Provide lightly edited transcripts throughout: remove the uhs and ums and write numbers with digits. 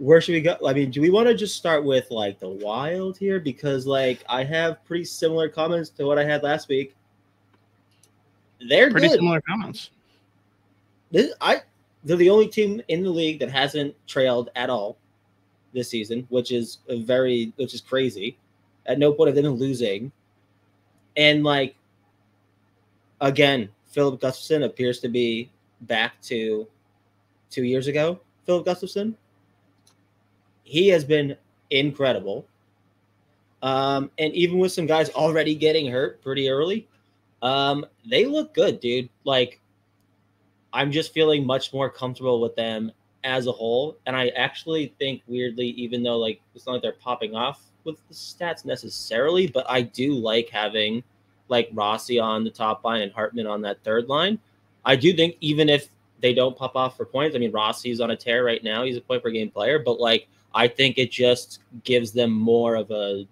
where should we go? I mean, do we want to just start with like the Wild here? Because like I have pretty similar comments to what I had last week. They're pretty good. similar comments. They're the only team in the league that hasn't trailed at all this season, which is crazy. At no point have they been losing. And like, again, Philip Gustafson appears to be back to 2 years ago. Philip Gustafson, he has been incredible. And even with some guys already getting hurt pretty early, they look good, dude. Like, I'm just feeling much more comfortable with them as a whole. And I actually think, weirdly, even though like it's not like they're popping off with the stats necessarily, but I do like having like Rossi on the top line and Hartman on that third line. I do think even if they don't pop off for points, I mean, Rossi's on a tear right now. He's a point per game player, but like, I think it just gives them more of a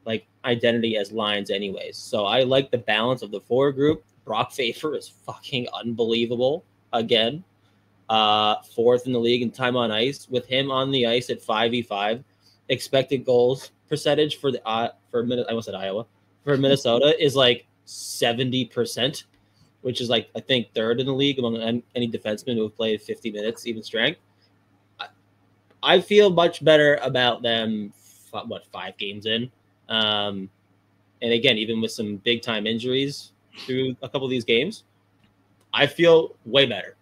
like identity as lines anyways. So I like the balance of the forward group. Brock Faber is fucking unbelievable again. Fourth in the league in time on ice, with him on the ice at 5v5. Expected goals percentage for the I almost said Iowa. For Minnesota is like 70%, which is like I think third in the league among any defenseman who have played 50 minutes, even strength. I feel much better about them. 5 games in, and again, even with some big time injuries through a couple of these games, I feel way better.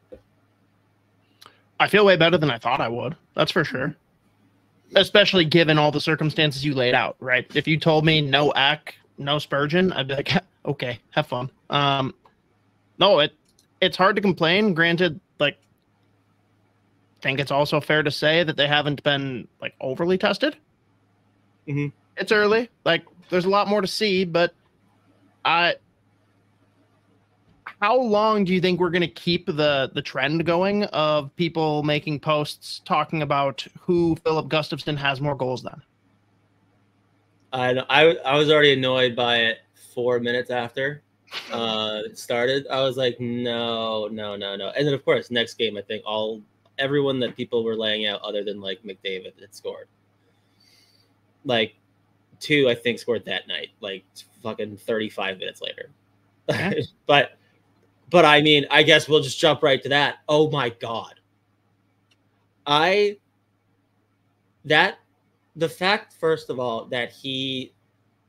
I feel way better than I thought I would. That's for sure. Especially given all the circumstances you laid out, right? If you told me no Ack, no Spurgeon, I'd be like, okay, have fun. No, it's hard to complain. Granted, like, I think it's also fair to say that they haven't been like overly tested. Mm-hmm. It's early. Like, there's a lot more to see, but how long do you think we're going to keep the trend going of people making posts talking about who Philip Gustafson has more goals than? I was already annoyed by it 4 minutes after it started. I was like, no. And then, of course, next game, I think everyone that people were laying out other than, like, McDavid had scored. Like, 2, I think, scored that night, like, fucking 35 minutes later. Yeah. But I mean, I guess we'll just jump right to that. Oh my God. The fact, first of all, that he,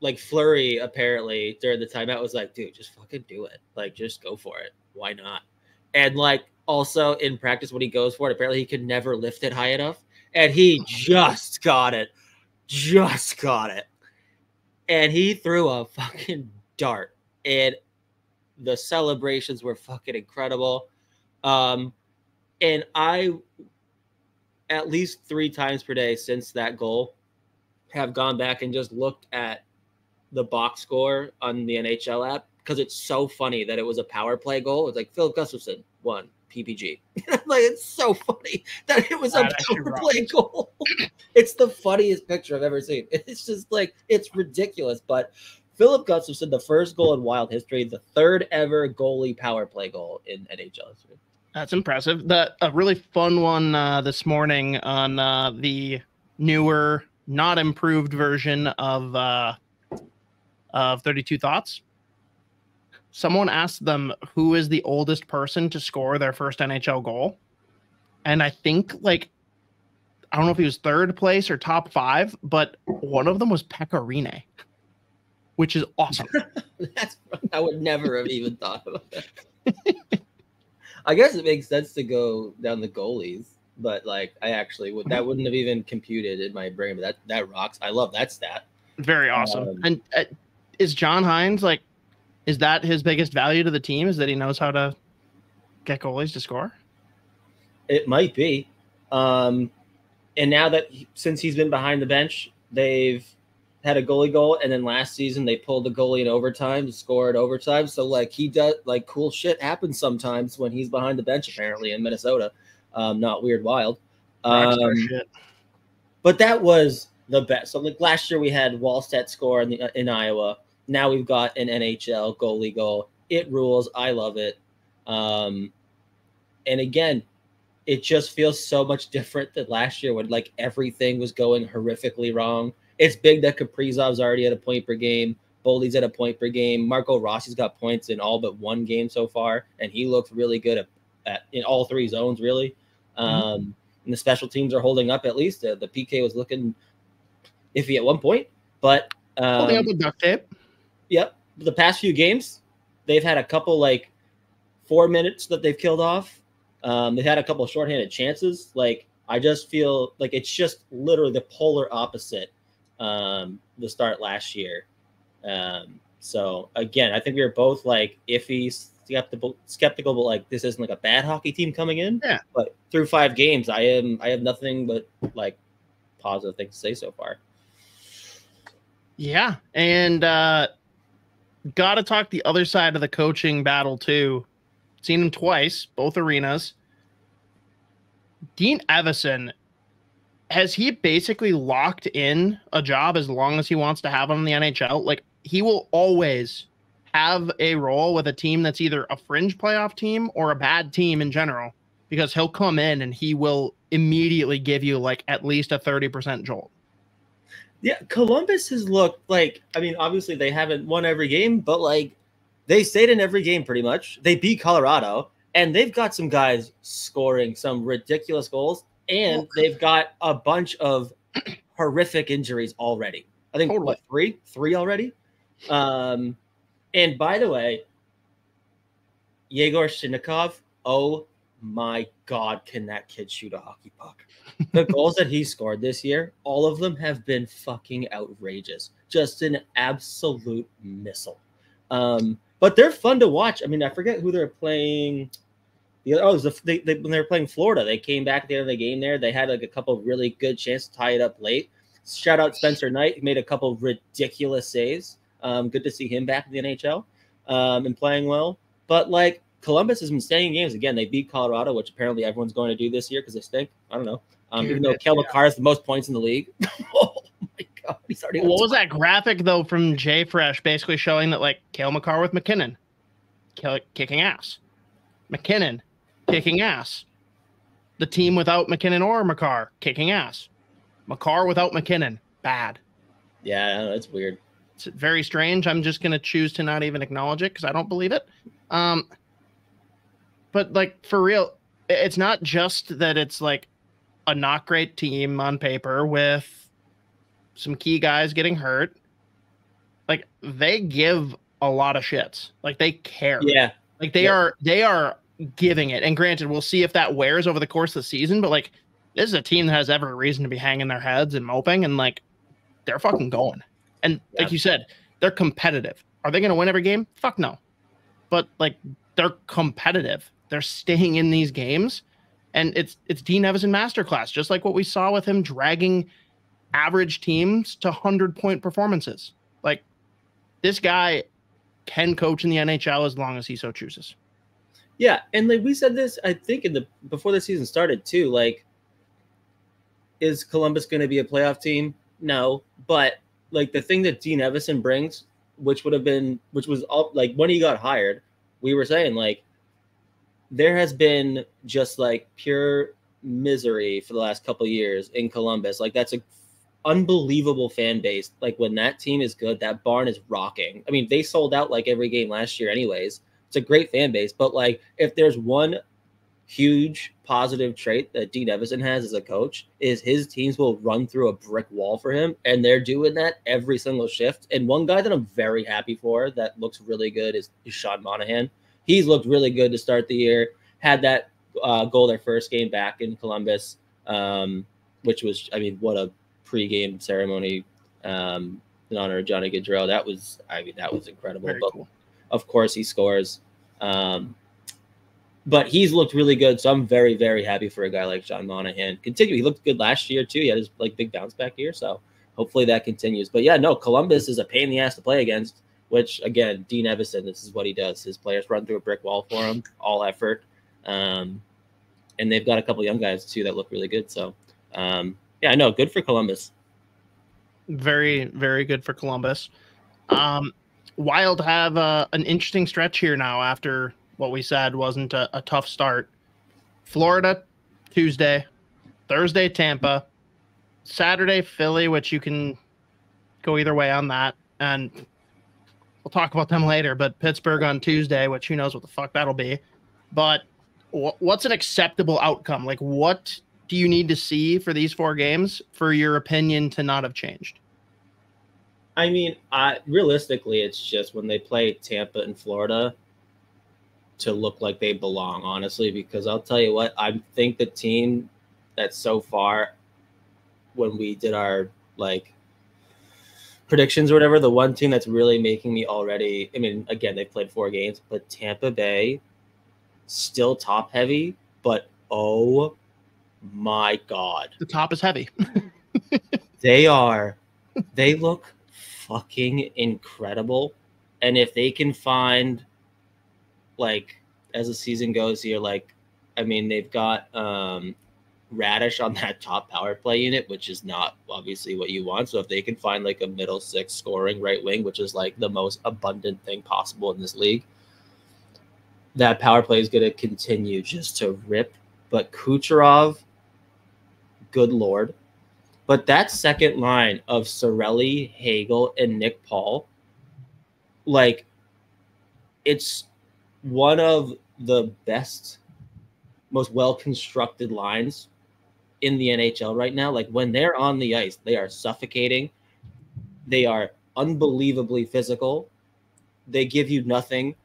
like, Fleury apparently during the timeout was like, dude, just fucking do it. Like, just go for it. Why not? And like, also in practice when he goes for it, apparently he could never lift it high enough. And he just got it. And he threw a fucking dart. And the celebrations were fucking incredible. And I, at least 3 times per day since that goal, have gone back and just looked at the box score on the NHL app because it's so funny that it was a power play goal. It's like Philip Gustafson won PPG. Like, it's so funny that it was a power play goal. It's the funniest picture I've ever seen. It's just like, it's ridiculous, but Philip Gustafson, the first goal in Wild history, the 3rd ever goalie power play goal in NHL history. That's impressive. A really fun one this morning on the newer, not improved version of 32 Thoughts. Someone asked them who is the oldest person to score their first NHL goal. And I think, like, I don't know if he was 3rd place or top 5, but one of them was Pekka Rinne, which is awesome. I would never have even thought about that. I guess it makes sense to go down the goalies, but like that wouldn't have even computed in my brain. But that rocks. I love that stat. Very awesome. And is John Hines, like, is that his biggest value to the team? Is that he knows how to get goalies to score? It might be. And now that since he's been behind the bench, they've had a goalie goal, and then last season they pulled the goalie in overtime to score in overtime. So like he does, like, cool shit happens sometimes when he's behind the bench, apparently in Minnesota. Not Weird Wild. But that was the best. So like last year we had Wallstedt score in Iowa. Now we've got an NHL goalie goal. It rules. I love it. And again, it just feels so much different than last year when like everything was going horrifically wrong. It's big that Kaprizov's already at a point per game. Boldy's at a point per game. Marco Rossi's got points in all but one game so far, and he looks really good in all three zones, really. And the special teams are holding up at least. The PK was looking iffy at one point, but holding up with duct tape. Yep. The past few games, they've had a couple like 4 minutes that they've killed off. They've had a couple of shorthanded chances. Like, I just feel like it's just literally the polar opposite the start last year. So again, I think we were both like iffy, skeptical, but like this isn't like a bad hockey team coming in. Yeah. But through 5 games, I have nothing but like positive things to say so far. Yeah, and got to talk the other side of the coaching battle too. Seen him twice, both arenas. Dean Evason, has he basically locked in a job as long as he wants to have him in the NHL? Like, he will always have a role with a team that's either a fringe playoff team or a bad team in general, because he'll come in and he will immediately give you like at least a 30% jolt. Yeah, Columbus has looked like, I mean, obviously they haven't won every game, but like they stayed in every game pretty much. They beat Colorado, and they've got some guys scoring some ridiculous goals, and they've got a bunch of horrific injuries already. I think what, three already. And by the way, Yegor Shinnikov, oh my God, can that kid shoot a hockey puck? The goals that he scored this year, all of them have been fucking outrageous. Just an absolute missile. But they're fun to watch. I mean, I forget who they're playing. When they were playing Florida, they came back at the end of the game there. They had like a couple of really good chances to tie it up late. Shout out Spencer Knight. He made a couple of ridiculous saves. Good to see him back in the NHL and playing well. But like Columbus has been staying in games. Again, they beat Colorado, which apparently everyone's going to do this year because they stink. I don't know. Even though Cale Makar has the most points in the league. Oh my God, he's already. What was that graphic though from Jay Fresh, basically showing that like Cale Makar with McKinnon, kicking ass, McKinnon kicking ass, the team without McKinnon or Makar kicking ass, Makar without McKinnon bad. Yeah, I know, it's weird. It's very strange. I'm just gonna choose to not even acknowledge it because I don't believe it. But like for real, it's not just that it's like a not great team on paper with some key guys getting hurt. Like they give a lot of shits. Like they care. Yeah. Like they are giving it. And granted, we'll see if that wears over the course of the season, but like this is a team that has every reason to be hanging their heads and moping, and like they're fucking going. And like you said, they're competitive. Are they going to win every game? Fuck no. But like they're competitive. They're staying in these games. And it's Dean Evason masterclass, just like what we saw with him dragging average teams to 100-point performances. Like this guy can coach in the NHL as long as he so chooses. Yeah, and like we said this, I think before the season started too. Like, is Columbus going to be a playoff team? No, but like the thing that Dean Evason brings, which was all like when he got hired, we were saying like there has been just like pure misery for the last couple of years in Columbus. Like that's a unbelievable fan base. Like when that team is good, that barn is rocking. I mean, they sold out like every game last year anyways. It's a great fan base, but like if there's one huge positive trait that Dean Evason has as a coach is his teams will run through a brick wall for him, and they're doing that every single shift. And one guy that I'm very happy for that looks really good is Sean Monahan. He's looked really good to start the year. Had that goal their first game back in Columbus, which was, I mean, what a pregame ceremony in honor of Johnny Gaudreau. That was incredible. Very but cool. Of course, he scores. But he's looked really good, so I'm very, very happy for a guy like Sean Monahan. Continue. He looked good last year too. He had his like big bounce back year, so hopefully that continues. But yeah, no, Columbus is a pain in the ass to play against. Which again, Dean Evason, this is what he does. His players run through a brick wall for him, all effort, and they've got a couple young guys too that look really good. So yeah, I know, good for Columbus. Very, very good for Columbus. Wild have an interesting stretch here now after what we said wasn't a tough start. Florida Tuesday, Thursday, Tampa, Saturday, Philly, which you can go either way on that. And we'll talk about them later, but Pittsburgh on Tuesday, which who knows what the fuck that'll be. But what's an acceptable outcome? Like, what do you need to see for these 4 games for your opinion to not have changed? I mean, realistically, it's just when they play Tampa and Florida to look like they belong, honestly, because I'll tell you what, I think the team that so far, when we did our like predictions or whatever, the one team that's really making me already, I mean, again, they've played 4 games, but Tampa Bay, still top heavy, but oh my God. The top is heavy. They look fucking incredible. And if they can find, like, as the season goes here, like, I mean, they've got Radish on that top power play unit, which is not obviously what you want. So if they can find like a middle 6 scoring right wing, which is like the most abundant thing possible in this league, that power play is going to continue just to rip. But Kucherov, good Lord. But that second line of Sorelli, Hagel, and Nick Paul, like, it's one of the best, most well-constructed lines in the NHL right now. Like, when they're on the ice, they are suffocating. They are unbelievably physical. They give you nothing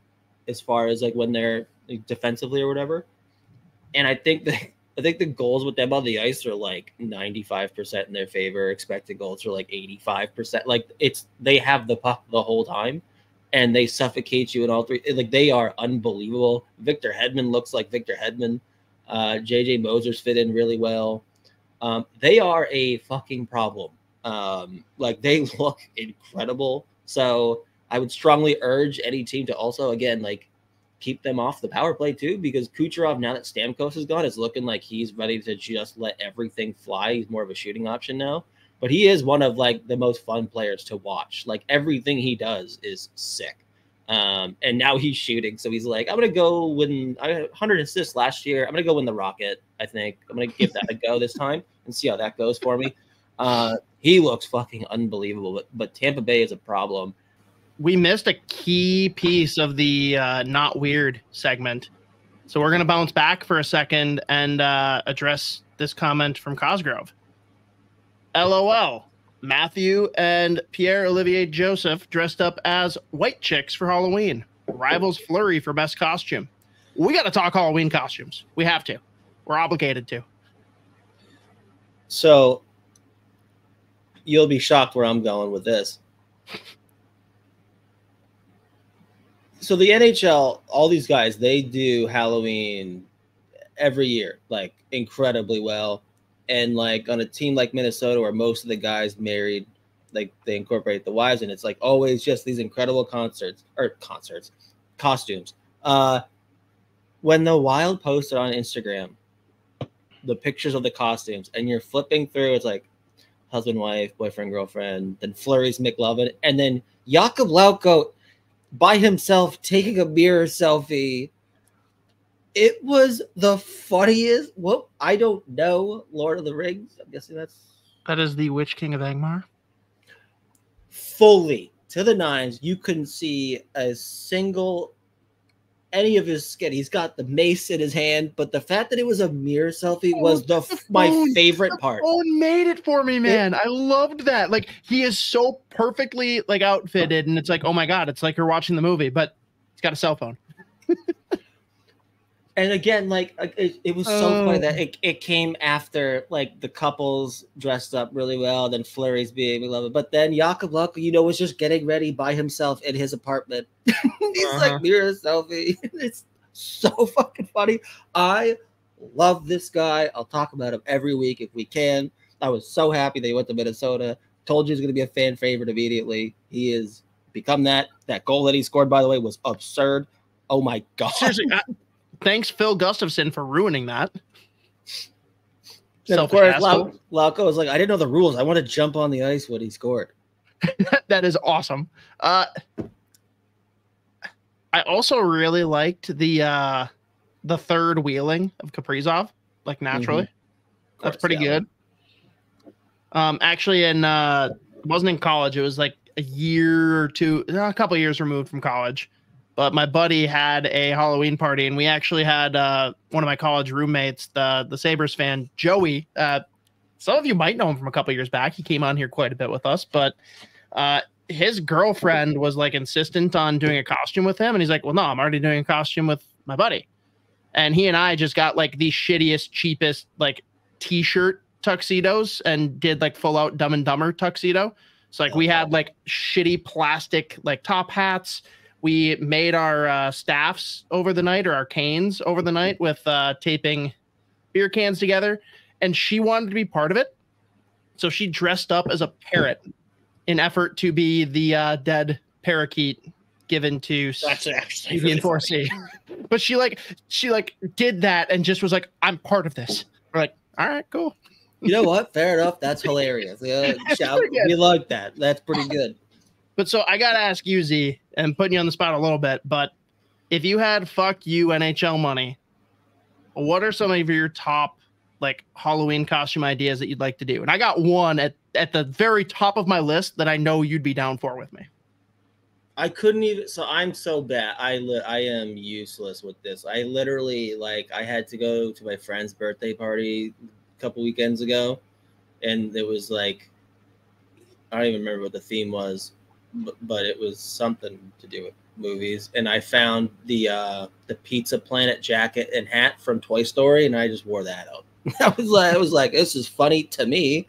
as far as, like, when they're like, defensively or whatever. And I think the goals with them on the ice are like 95% in their favor. Expected goals are like 85%. Like, they have the puck the whole time, and they suffocate you in all 3. Like, they are unbelievable. Victor Hedman looks like Victor Hedman. JJ Moser's fit in really well. They are a fucking problem. Like, they look incredible. So I would strongly urge any team to also, again, like, keep them off the power play too, because Kucherov, now that Stamkos is gone, is looking like he's ready to just let everything fly. He's more of a shooting option now, but he is one of like the most fun players to watch. Like, everything he does is sick. And now he's shooting. So he's like, I'm going to go win. I had 100 assists last year. I'm going to go win the Rocket. I think I'm going to give that a go this time and see how that goes for me. He looks fucking unbelievable, but Tampa Bay is a problem. We missed a key piece of the not weird segment. So we're going to bounce back for a second and address this comment from Cosgrove. LOL. Matthew and Pierre-Olivier Joseph dressed up as white chicks for Halloween. Rivals flurry for best costume. We got to talk Halloween costumes. We have to. We're obligated to. So you'll be shocked where I'm going with this. So the NHL, all these guys, they do Halloween every year, like, incredibly well. And like on a team like Minnesota, where most of the guys married, like, they incorporate the wives, and it's like always just these incredible costumes. When the Wild posted on Instagram the pictures of the costumes, and you're flipping through, it's like husband, wife, boyfriend, girlfriend, then Fleury's McLovin, and then Jakub Lauko by himself taking a mirror selfie. It was the funniest. Well, I don't know. Lord of the Rings. I'm guessing that is the Witch King of Angmar. Fully to the nines. You couldn't see any of his skin. He's got the mace in his hand, but the fact that it was a mirror selfie was my favorite part. Oh, made it for me, man. I loved that. Like, he is so perfectly like outfitted, and it's like, oh my God, it's like you're watching the movie, but he's got a cell phone. And again, like, it was so funny that it came after like the couples dressed up really well, then Fleury's being beloved, but then Jakub Lauko, was just getting ready by himself in his apartment. He's like, mirror selfie. It's so fucking funny. I love this guy. I'll talk about him every week if we can. I was so happy they went to Minnesota. Told you he's going to be a fan favorite immediately. He has become that. That goal that he scored, by the way, was absurd. Oh my God. Seriously, thanks, Phil Gustafson, for ruining that. And of course, Lauko was like, I didn't know the rules. I want to jump on the ice when he scored. That is awesome. I also really liked the third wheeling of Kaprizov. like naturally. Course, that's pretty good. Actually, it wasn't in college. It was like a year or two, a couple of years removed from college. But my buddy had a Halloween party, and we actually had one of my college roommates, the Sabres fan, Joey. Some of you might know him from a couple of years back. He came on here quite a bit with us, but his girlfriend was like insistent on doing a costume with him. And he's like, well, no, I'm already doing a costume with my buddy. And he and I just got like the shittiest, cheapest like t-shirt tuxedos and did like full out Dumb and Dumber tuxedo. So like we had like shitty plastic like top hats. We made our staffs over the night, or our canes over the night, with taping beer cans together. And she wanted to be part of it. So she dressed up as a parrot in effort to be the dead parakeet given to that's actually really Enforcee. But she did that and just was like, I'm part of this. We're like, all right, cool. You know what? Fair enough. That's hilarious. We like that. That's pretty good. But so I got to ask you, Z, and putting you on the spot a little bit, but if you had fuck you NHL money, what are some of your top like Halloween costume ideas that you'd like to do? And I got one at the very top of my list that I know you'd be down for with me. I couldn't even. So I'm so bad. I am useless with this. I literally I had to go to my friend's birthday party a couple weekends ago, and it was like, I don't even remember what the theme was, but it was something to do with movies. And I found the Pizza Planet jacket and hat from Toy Story, and I just wore that out. I was like, this is funny to me,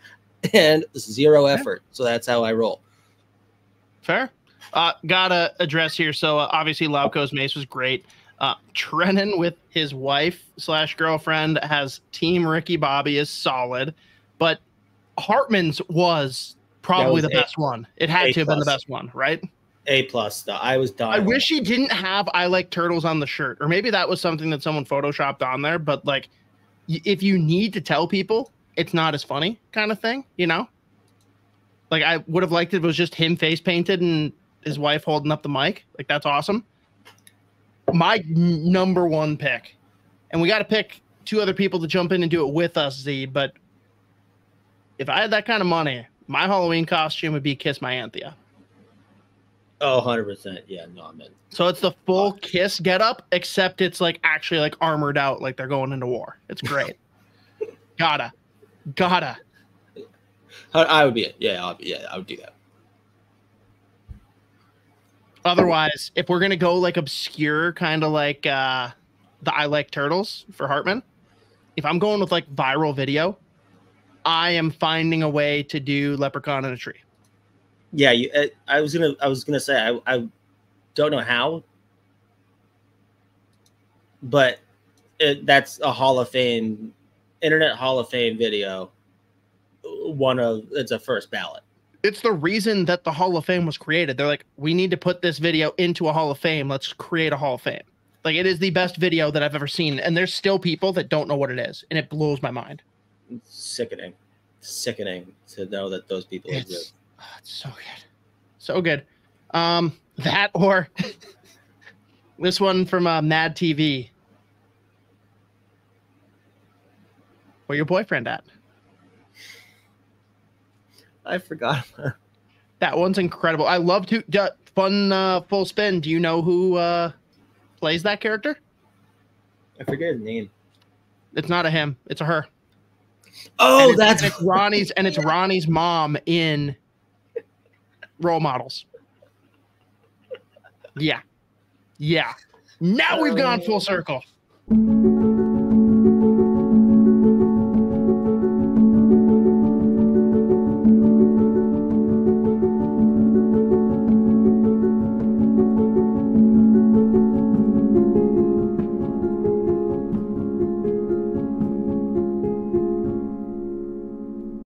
and zero effort. So that's how I roll. Fair. Gotta address here. So obviously Lauko's Mace was great. Trennan with his wife / girlfriend has Team Ricky Bobby is solid, but Hartman's was probably the best one. It had to have been the best one, right? A+. I was dying. I wish he didn't have I like turtles on the shirt, or maybe that was something that someone photoshopped on there. But like, if you need to tell people it's not as funny kind of thing, you know, like I would have liked it if it was just him face painted and his wife holding up the mic. Like, that's awesome. My number one pick, and we got to pick two other people to jump in and do it with us, Z, but if I had that kind of money, my Halloween costume would be Kiss My Anthea. Oh, 100%. Yeah, no, I'm in. So it's the full Kiss getup, except it's like actually like armored out, like they're going into war. It's great. Gotta. I would be it. Yeah, I would do that. Otherwise, if we're gonna go like obscure, kind of like the I Like Turtles for Hartman, if I'm going with like viral video, I am finding a way to do Leprechaun in a Tree. Yeah, I was gonna say I don't know how, but that's a Hall of Fame, Internet Hall of Fame video. It's a first ballot. It's the reason that the Hall of Fame was created. They're like, we need to put this video into a Hall of Fame. Let's create a Hall of Fame. Like, it is the best video that I've ever seen. And there's still people that don't know what it is. And it blows my mind. It's sickening to know that those people exist. Oh, it's so good. So good. That or this one from Mad TV. Where your boyfriend at? I forgot. That one's incredible. I love to fun full spin. Do you know who plays that character? I forget his name. It's not a him. It's a her. Oh, it's Ronnie's, and it's Ronnie's mom in Role Models. Yeah. Now we've gone full circle.